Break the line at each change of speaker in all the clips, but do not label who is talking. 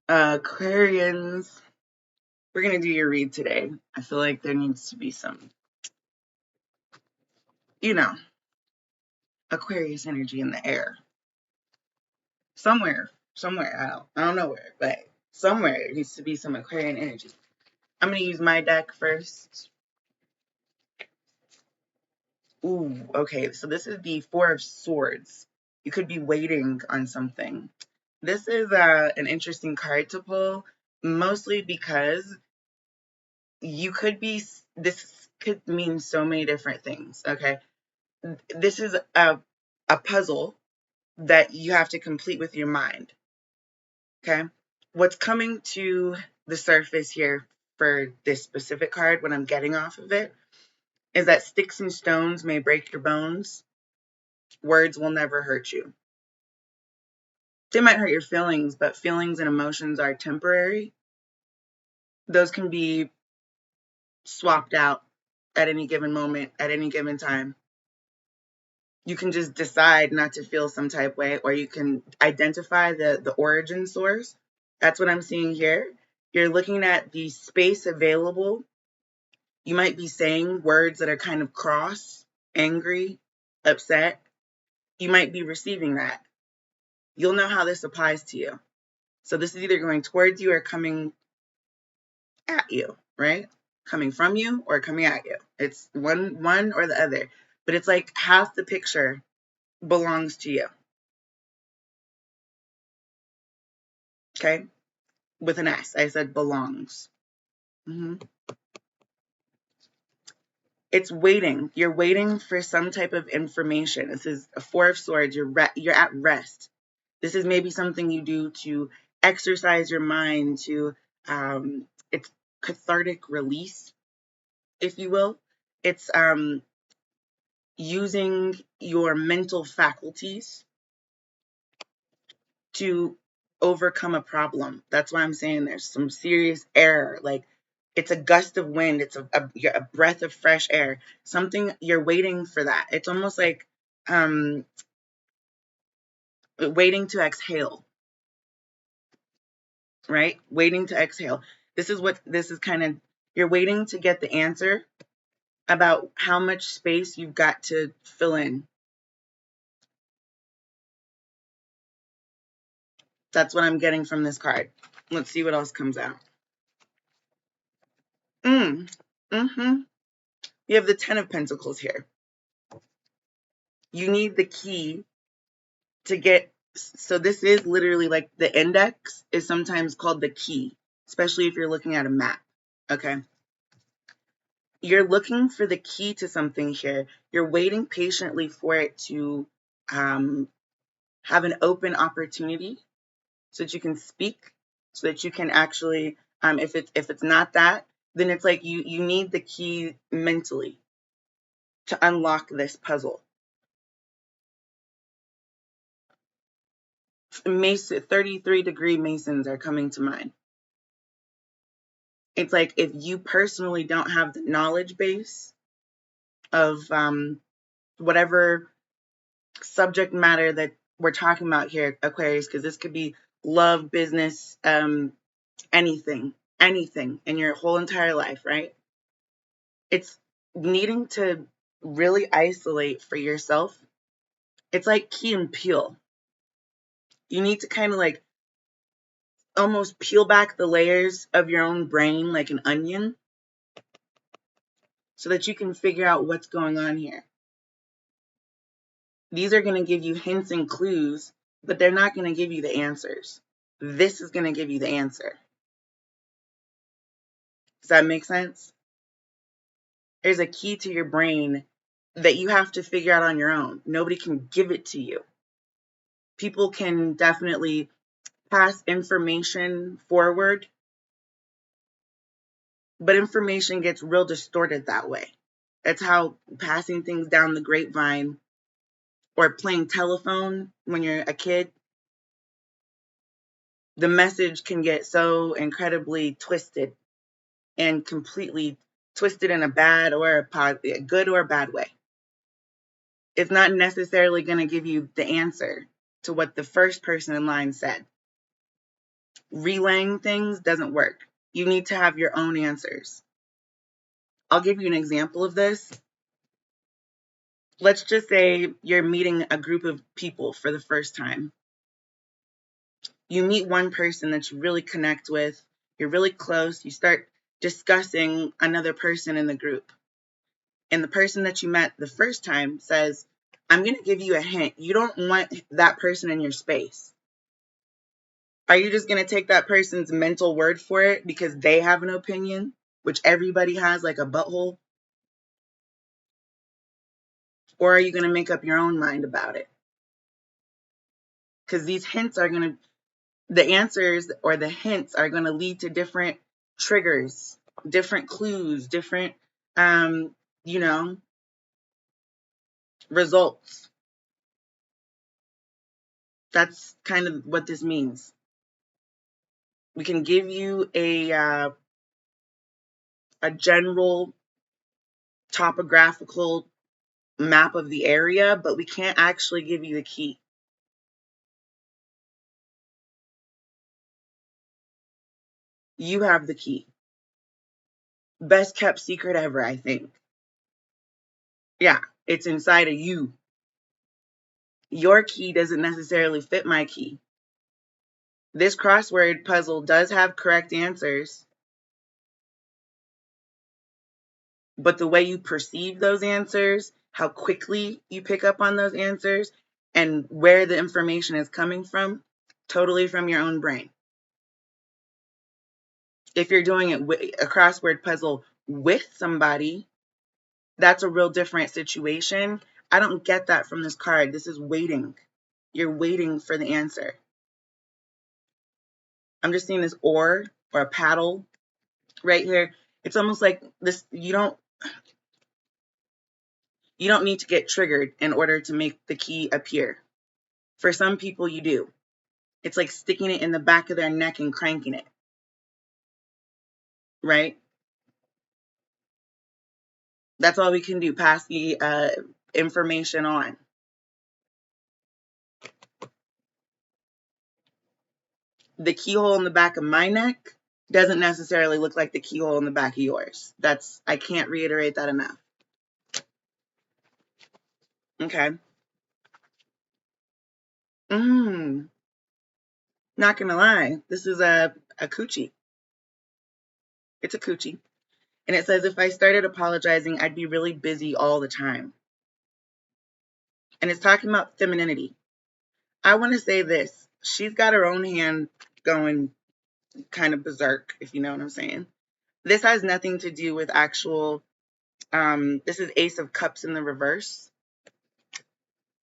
Aquarians, we're going to do your read today. I feel like there needs to be some, Aquarius energy in the air. Somewhere, I don't know where, but somewhere there needs to be some Aquarian energy. I'm going to use my deck first. Ooh, okay, so this is the Four of Swords. You could be waiting on something. This is an interesting card to pull, mostly because this could mean so many different things, okay? This is a puzzle that you have to complete with your mind, okay? What's coming to the surface here for this specific card, what I'm getting off of it, is that sticks and stones may break your bones. Words will never hurt you. They might hurt your feelings, but feelings and emotions are temporary. Those can be swapped out at any given moment, at any given time. You can just decide not to feel some type way, or you can identify the origin source. That's what I'm seeing here. You're looking at the space available. You might be saying words that are kind of cross, angry, upset. You might be receiving that. You'll know how this applies to you. So this is either going towards you or coming at you, right? Coming from you or coming at you. It's one or the other. But it's like half the picture belongs to you. Okay? With an S. I said belongs. It's waiting. You're waiting for some type of information. This is a Four of Swords. You're at rest. This is maybe something you do to exercise your mind, to it's cathartic release, if you will. It's using your mental faculties to overcome a problem. That's why I'm saying there's some serious error. Like it's a gust of wind. It's a breath of fresh air. Something you're waiting for that. It's almost like waiting to exhale, right? Waiting to exhale. This is kind of, you're waiting to get the answer about how much space you've got to fill in. That's what I'm getting from this card. Let's see what else comes out. You have the Ten of Pentacles here. You need the key to get, so this is literally like the index is sometimes called the key, especially if you're looking at a map, okay? You're looking for the key to something here. You're waiting patiently for it to have an open opportunity so that you can speak, so that you can actually, if it's not that, then it's like you need the key mentally to unlock this puzzle. 33-degree Masons are coming to mind. It's like if you personally don't have the knowledge base of whatever subject matter that we're talking about here, Aquarius, because this could be love, business, anything in your whole entire life, right? It's needing to really isolate for yourself. It's like Key and Peele. You need to kind of like almost peel back the layers of your own brain like an onion so that you can figure out what's going on here. These are going to give you hints and clues, but they're not going to give you the answers. This is going to give you the answer. Does that make sense? There's a key to your brain that you have to figure out on your own. Nobody can give it to you. People can definitely pass information forward, but information gets real distorted that way. That's how passing things down the grapevine or playing telephone when you're a kid, the message can get so incredibly twisted and completely twisted in a bad or a good or bad way. It's not necessarily going to give you the answer to what the first person in line said. relaying things doesn't work. You need to have your own answers. I'll give you an example of this. Let's just say you're meeting a group of people for the first time. You meet one person that you really connect with, you're really close, you start discussing another person in the group. And the person that you met the first time says, I'm going to give you a hint. You don't want that person in your space. Are you just going to take that person's mental word for it because they have an opinion, which everybody has, like a butthole? Or are you going to make up your own mind about it? Because these hints are going to, the answers or the hints are going to lead to different triggers, different clues, different, you know, results. That's kind of what this means. We can give you a general topographical map of the area, but we can't actually give you the key. You have the key. Best kept secret ever, I think. Yeah, it's inside of you. Your key doesn't necessarily fit my key. This crossword puzzle does have correct answers, but the way you perceive those answers, how quickly you pick up on those answers, and where the information is coming from, totally from your own brain. If you're doing it with a crossword puzzle with somebody, that's a real different situation. I don't get that from this card. This is waiting. You're waiting for the answer. I'm just seeing this oar or a paddle right here. It's almost like this, you don't need to get triggered in order to make the key appear. For some people, you do. It's like sticking it in the back of their neck and cranking it, right? That's all we can do, pass the information on. The keyhole in the back of my neck doesn't necessarily look like the keyhole in the back of yours. I can't reiterate that enough. Okay. Not gonna lie, this is a coochie. It's a coochie. And it says, if I started apologizing, I'd be really busy all the time. And it's talking about femininity. I want to say this. She's got her own hand going kind of berserk, if you know what I'm saying. This has nothing to do with actual, this is Ace of Cups in the reverse.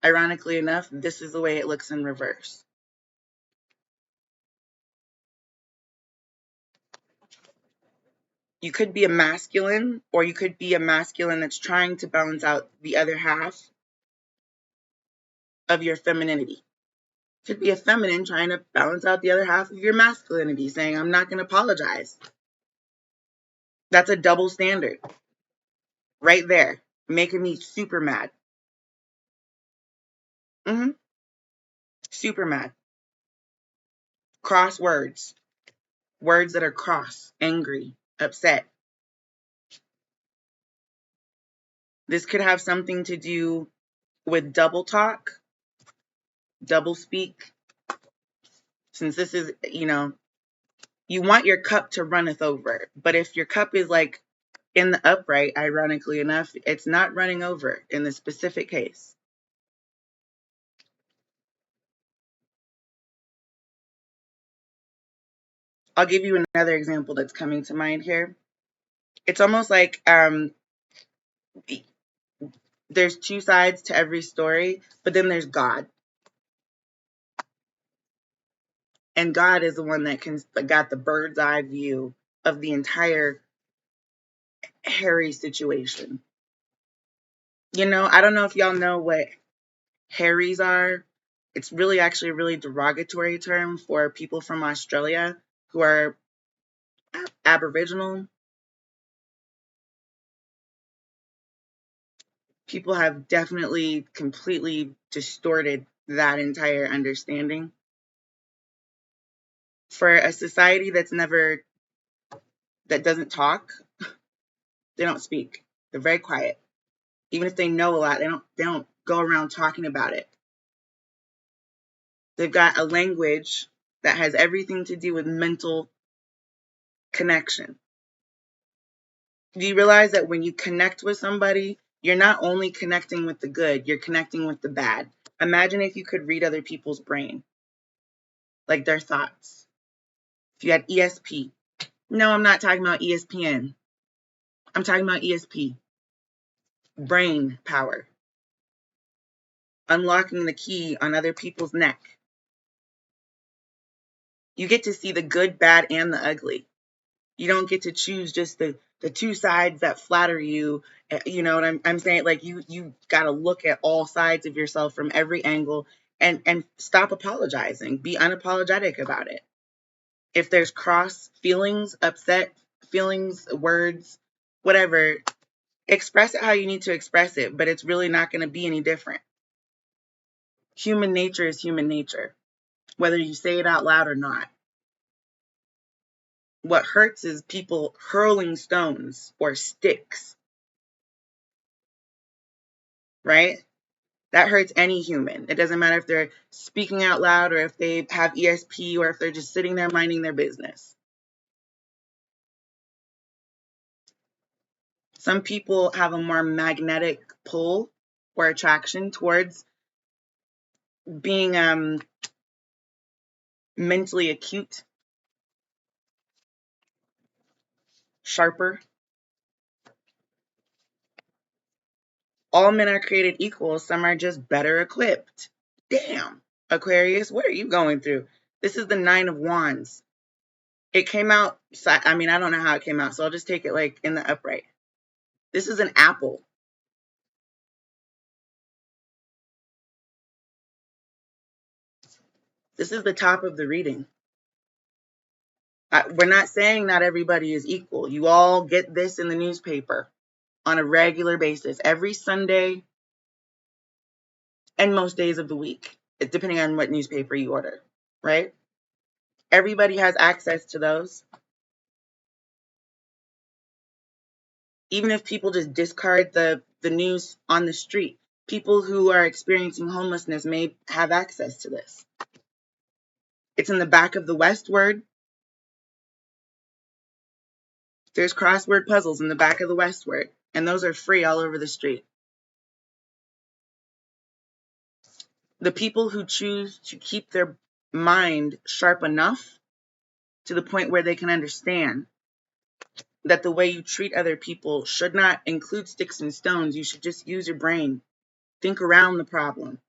Ironically enough, this is the way it looks in reverse. You could be a masculine, or you could be a masculine that's trying to balance out the other half of your femininity. Could be a feminine trying to balance out the other half of your masculinity, saying, I'm not going to apologize. That's a double standard right there, making me super mad. Super mad. Cross words. Words that are cross, angry, upset. This could have something to do with double talk, double speak. Since this is, you want your cup to runneth over. But if your cup is like in the upright, ironically enough, it's not running over in this specific case. I'll give you another example that's coming to mind here. It's almost like there's two sides to every story, but then there's God. And God is the one that got the bird's eye view of the entire hairy situation. I don't know if y'all know what hairies are. It's really actually a really derogatory term for people from Australia who are Aboriginal. People have definitely completely distorted that entire understanding. For a society that doesn't talk, they don't speak. They're very quiet. Even if they know a lot, they don't go around talking about it. They've got a language that has everything to do with mental connection. Do you realize that when you connect with somebody, you're not only connecting with the good, you're connecting with the bad? Imagine if you could read other people's brain, like their thoughts. If you had ESP. No, I'm not talking about ESPN. I'm talking about ESP. Brain power. Unlocking the key on other people's neck. You get to see the good, bad, and the ugly. You don't get to choose just the two sides that flatter you. You know what I'm saying? Like you got to look at all sides of yourself from every angle and stop apologizing. Be unapologetic about it. If there's cross feelings, upset feelings, words, whatever, express it how you need to express it, but it's really not going to be any different. Human nature is human nature, whether you say it out loud or not. What hurts is people hurling stones or sticks, right? That hurts any human. It doesn't matter if they're speaking out loud or if they have ESP or if they're just sitting there minding their business. Some people have a more magnetic pull or attraction towards being mentally acute, sharper. All men are created equal. Some are just better equipped. Damn, Aquarius, what are you going through? This is the Nine of Wands. It came out, I mean, I don't know how it came out, so I'll just take it like in the upright. This is an apple. This is the top of the reading. We're not saying not everybody is equal. You all get this in the newspaper on a regular basis, every Sunday and most days of the week, depending on what newspaper you order, right? Everybody has access to those. Even if people just discard the news on the street, people who are experiencing homelessness may have access to this. It's in the back of the Westward. There's crossword puzzles in the back of the Westward, and those are free all over the street. The people who choose to keep their mind sharp enough to the point where they can understand that the way you treat other people should not include sticks and stones. You should just use your brain. Think around the problem.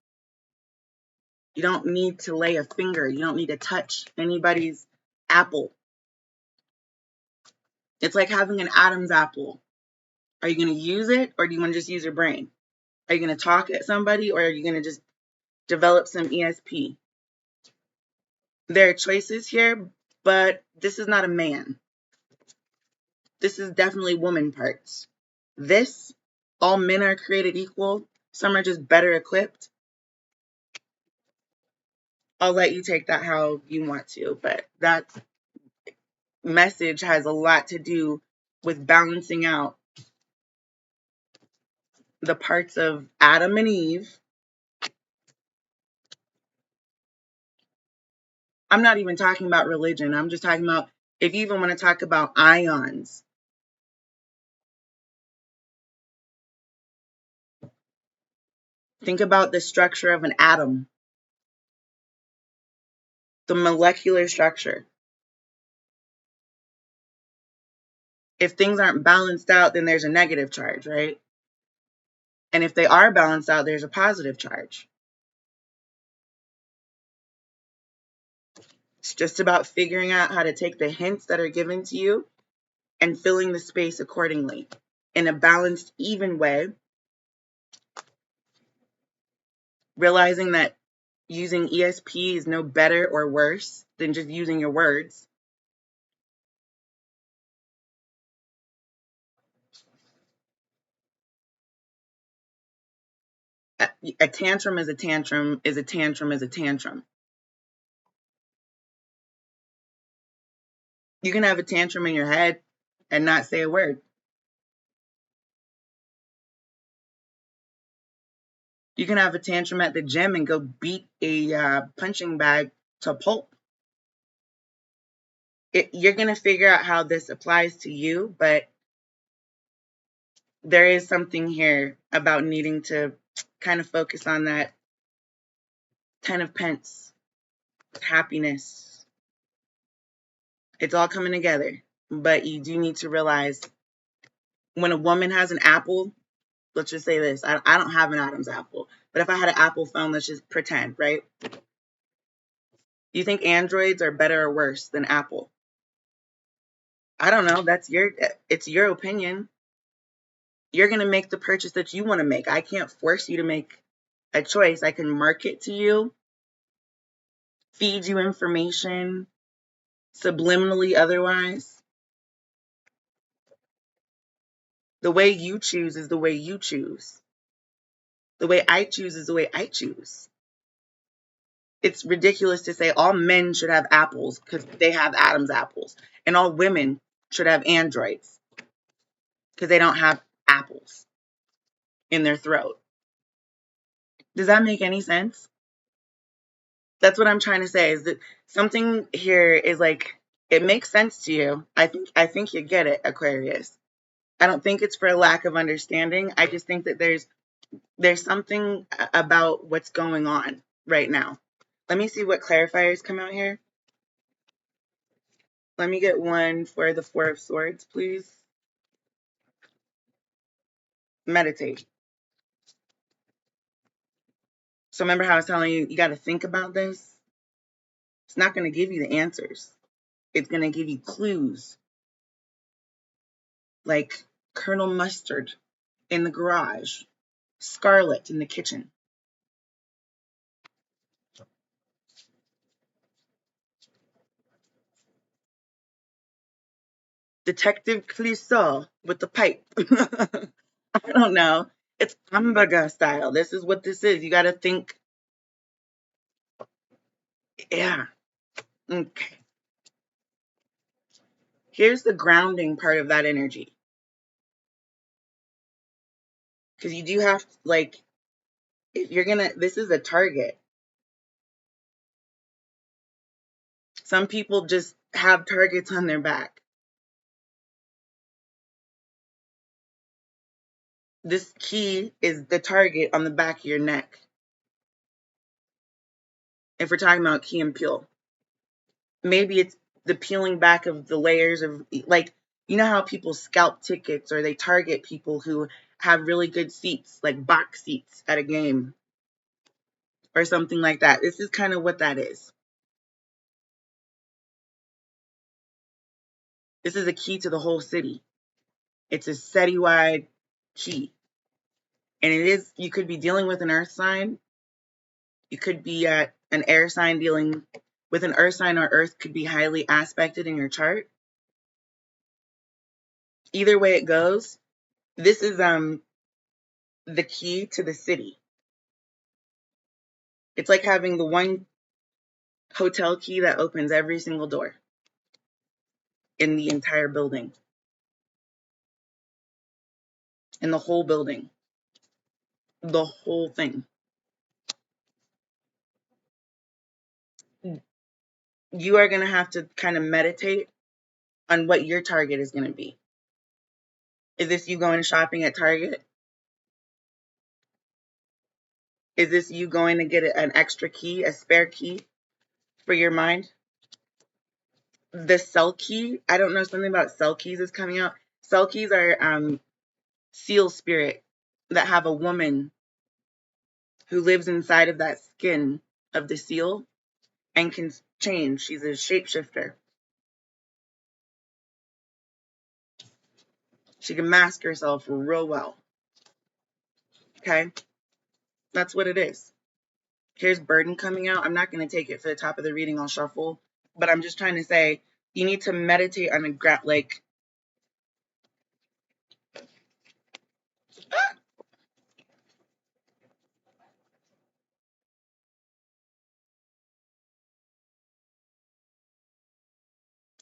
You don't need to lay a finger. You don't need to touch anybody's apple. It's like having an Adam's apple. Are you going to use it, or do you want to just use your brain? Are you going to talk at somebody, or are you going to just develop some ESP? There are choices here, but this is not a man. This is definitely woman parts. This, all men are created equal. Some are just better equipped. I'll let you take that how you want to, but that message has a lot to do with balancing out the parts of Adam and Eve. I'm not even talking about religion. I'm just talking about, if you even want to talk about ions, think about the structure of an atom, the molecular structure. If things aren't balanced out, then there's a negative charge, right? And if they are balanced out, there's a positive charge. It's just about figuring out how to take the hints that are given to you and filling the space accordingly in a balanced, even way, realizing that using ESP is no better or worse than just using your words. A tantrum is a tantrum is a tantrum is a tantrum. You can have a tantrum in your head and not say a word. You can have a tantrum at the gym and go beat a punching bag to pulp. You're going to figure out how this applies to you, but there is something here about needing to kind of focus on that 10 of pence, happiness. It's all coming together, but you do need to realize when a woman has an apple, let's just say this, I don't have an Adam's apple, but if I had an Apple phone, let's just pretend, right? Do you think Androids are better or worse than Apple? I don't know. It's your opinion. You're going to make the purchase that you want to make. I can't force you to make a choice. I can market to you, feed you information, subliminally otherwise. The way you choose is the way you choose. The way I choose is the way I choose. It's ridiculous to say all men should have apples because they have Adam's apples, and all women should have androids because they don't have apples in their throat. Does that make any sense? That's what I'm trying to say, is that something here is like, it makes sense to you. I think you get it, Aquarius. I don't think it's for a lack of understanding. I just think that there's something about what's going on right now. Let me see what clarifiers come out here. Let me get one for the Four of Swords, please. Meditate. So remember how I was telling you, you got to think about this? It's not going to give you the answers. It's going to give you clues. Like Colonel Mustard in the garage. Scarlet in the kitchen. Detective Clouseau with the pipe. I don't know. It's hamburger style. This is what this is. You got to think. Yeah. Okay. Here's the grounding part of that energy. Because you do have, like, if you're going to, this is a target. Some people just have targets on their back. This key is the target on the back of your neck. If we're talking about key and peel, maybe it's the peeling back of the layers of, like, you know how people scalp tickets or they target people who have really good seats, like box seats at a game or something like that. This is kind of what that is. This is a key to the whole city. It's a citywide key. And it is, you could be dealing with an earth sign. You could be an air sign dealing with an earth sign, or earth could be highly aspected in your chart. Either way it goes, this is the key to the city. It's like having the one hotel key that opens every single door in the entire building, in the whole building, the whole thing. You are going to have to kind of meditate on what your target is going to be. Is this you going shopping at Target? Is this you going to get an extra key, a spare key for your mind? The cell key, I don't know, something about cell keys is coming out. Cell keys are seal spirit that have a woman who lives inside of that skin of the seal and can change. She's a shapeshifter. She can mask herself real well. Okay? That's what it is. Here's burden coming out. I'm not going to take it for the top of the reading. I'll shuffle. But I'm just trying to say, you need to meditate on a like,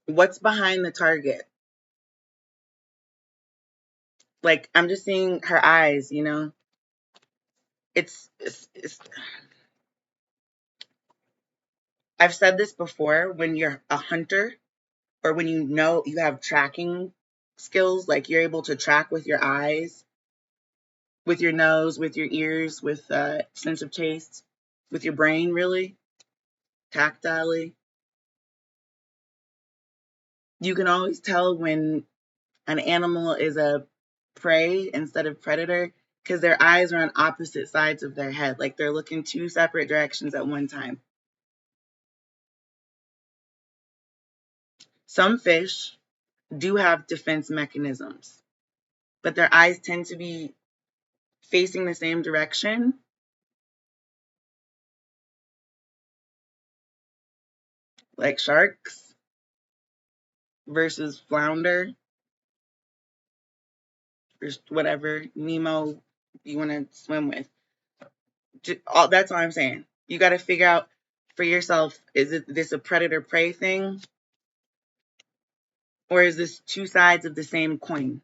What's behind the target? Like, I'm just seeing her eyes, you know? It's I've said this before, when you're a hunter or when you know you have tracking skills, like you're able to track with your eyes, with your nose, with your ears, with sense of taste, with your brain, really, tactilely. You can always tell when an animal is a prey instead of predator because their eyes are on opposite sides of their head, like they're looking two separate directions at one time. Some fish do have defense mechanisms, but their eyes tend to be facing the same direction, like sharks versus flounder or whatever Nemo you want to swim with. That's all I'm saying. You got to figure out for yourself, is it this a predator prey thing, or is this two sides of the same coin?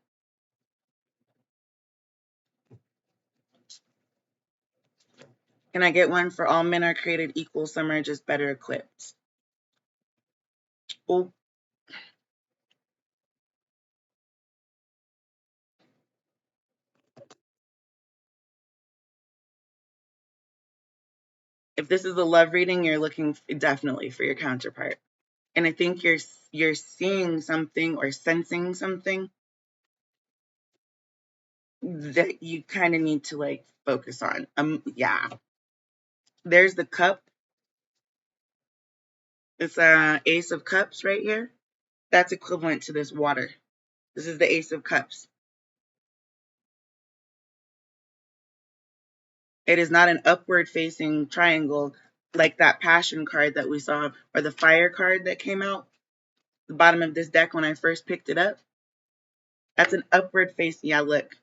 Can I get one for all men are created equal, some are just better equipped? Oh, if this is a love reading, you're looking definitely for your counterpart. And I think you're seeing something or sensing something that you kind of need to like focus on. Yeah. There's the cup. It's a ace of cups right here. That's equivalent to this water. This is the ace of cups. It is not an upward facing triangle like that passion card that we saw, or the fire card that came out the bottom of this deck when I first picked it up. That's an upward facing. Yeah, look.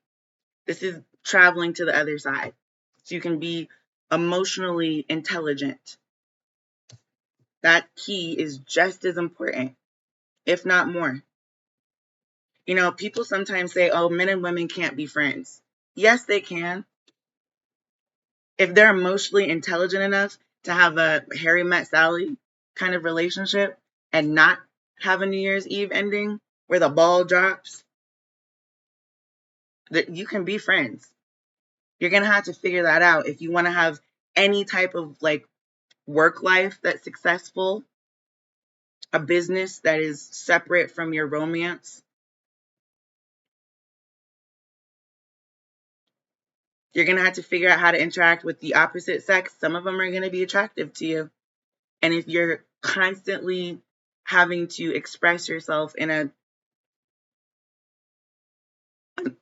This is traveling to the other side. So you can be emotionally intelligent. That key is just as important, if not more. You know, people sometimes say, oh, men and women can't be friends. Yes, they can. If they're emotionally intelligent enough to have a Harry Met Sally kind of relationship and not have a New Year's Eve ending where the ball drops, that you can be friends. You're going to have to figure that out if you want to have any type of like work life that's successful, a business that is separate from your romance. You're going to have to figure out how to interact with the opposite sex. Some of them are going to be attractive to you. And if you're constantly having to express yourself in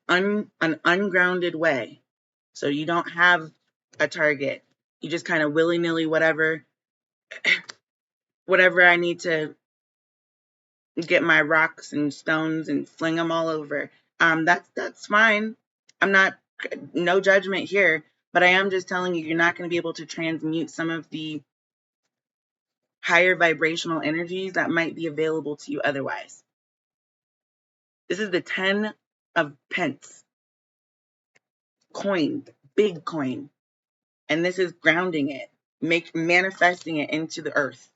an ungrounded way, so you don't have a target, you just kind of willy-nilly whatever I need to get my rocks and stones and fling them all over. That's fine. I'm not, no judgment here, but I am just telling you, you're not going to be able to transmute some of the higher vibrational energies that might be available to you otherwise. This is the 10 of pence, coin, big coin, and this is grounding it, manifesting it into the earth.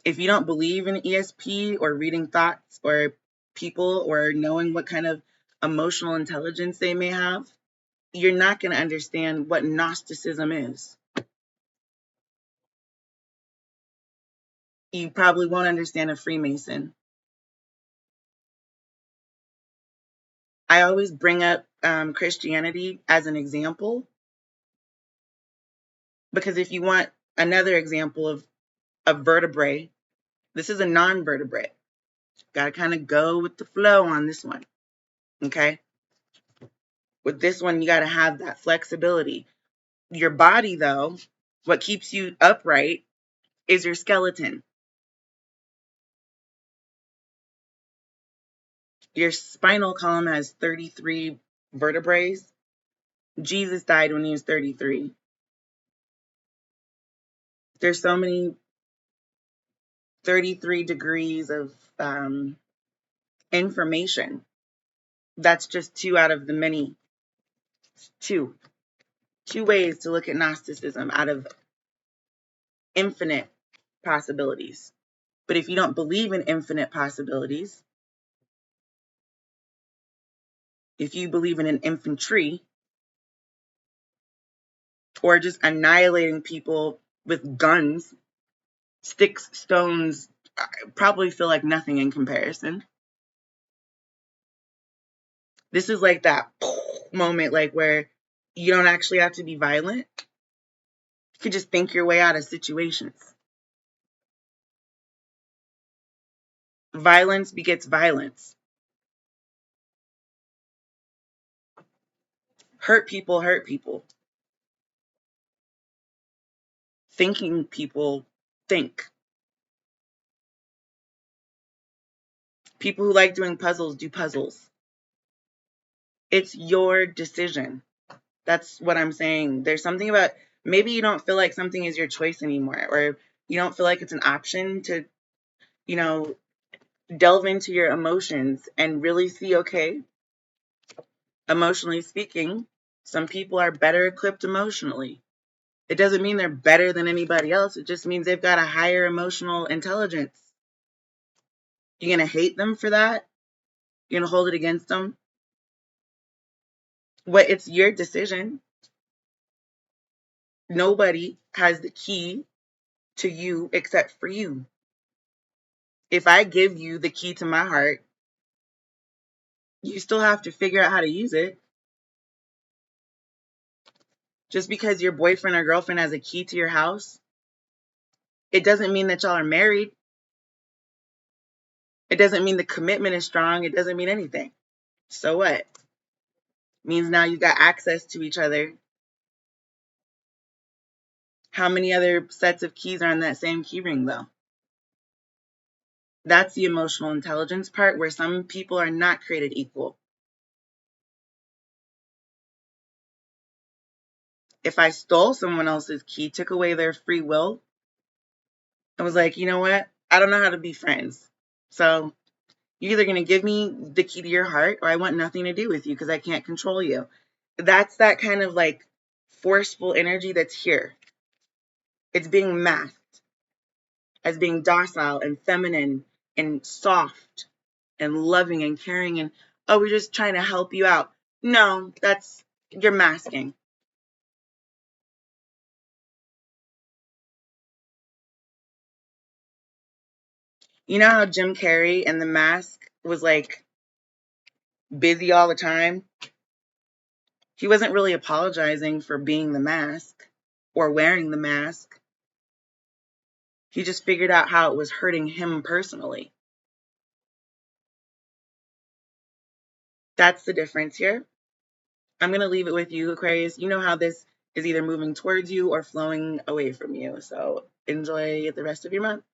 If you don't believe in ESP or reading thoughts or people or knowing what kind of emotional intelligence they may have, you're not going to understand what Gnosticism is. You probably won't understand a Freemason. I always bring up Christianity as an example because if you want another example of a vertebrae, this is a non-vertebrate. Got to kind of go with the flow on this one. Okay. With this one, you got to have that flexibility. Your body, though, what keeps you upright is your skeleton. Your spinal column has 33 vertebrae. Jesus died when he was 33. There's so many 33 degrees of information. That's just two out of the many, two. Two ways to look at Gnosticism out of infinite possibilities. But if you don't believe in infinite possibilities, if you believe in an infantry or just annihilating people with guns, sticks, stones, probably feel like nothing in comparison. This is like that moment, like where you don't actually have to be violent. You could just think your way out of situations. Violence begets violence. Hurt people hurt people. Thinking people think. People who like doing puzzles do puzzles. It's your decision. That's what I'm saying. There's something about, maybe you don't feel like something is your choice anymore, or you don't feel like it's an option to, you know, delve into your emotions and really see, okay, emotionally speaking, some people are better equipped emotionally. It doesn't mean they're better than anybody else. It just means they've got a higher emotional intelligence. You're going to hate them for that? You're going to hold it against them? What? It's your decision. Nobody has the key to you except for you. If I give you the key to my heart, you still have to figure out how to use it. Just because your boyfriend or girlfriend has a key to your house, it doesn't mean that y'all are married. It doesn't mean the commitment is strong. It doesn't mean anything. So what? It means now you got access to each other. How many other sets of keys are on that same key ring, though? That's the emotional intelligence part, where some people are not created equal. If I stole someone else's key, took away their free will, I was like, you know what? I don't know how to be friends. So you're either going to give me the key to your heart, or I want nothing to do with you because I can't control you. That's that kind of like forceful energy that's here. It's being masked as being docile and feminine and soft and loving and caring, and oh, we're just trying to help you out. No, you're masking. You know how Jim Carrey in The Mask was like busy all the time? He wasn't really apologizing for being the mask or wearing the mask. He just figured out how it was hurting him personally. That's the difference here. I'm going to leave it with you, Aquarius. You know how this is either moving towards you or flowing away from you. So enjoy the rest of your month.